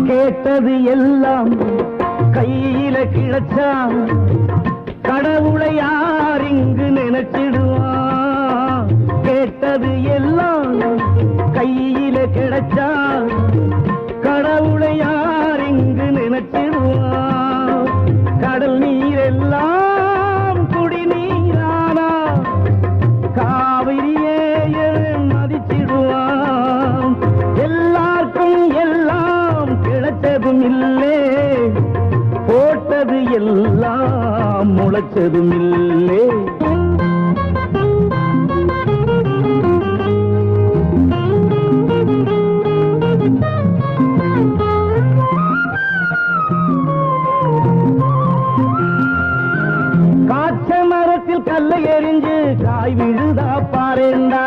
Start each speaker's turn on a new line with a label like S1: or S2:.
S1: கேட்டது எல்லாம் கையில கிழச்சா கடவுளை யார் இங்கு நினைச்சிடுவான். கேட்டது எல்லாம் கையில கிடைச்சா கடவுளை யார் இங்கு நினைச்சிடுவான். கடல் நீர் எல்லாம் குடிநீரானா காவிரியே மதிச்சிடுவான். எல்லாருக்கும் எல்லாம் கிடைச்சதும் இல்லை, போட்டது எல்லாம் முளைச்சதும் இல்லை. காய்ச்ச மரத்தில் கல்லை எறிஞ்சு காய் விழுதா பாருண்டா.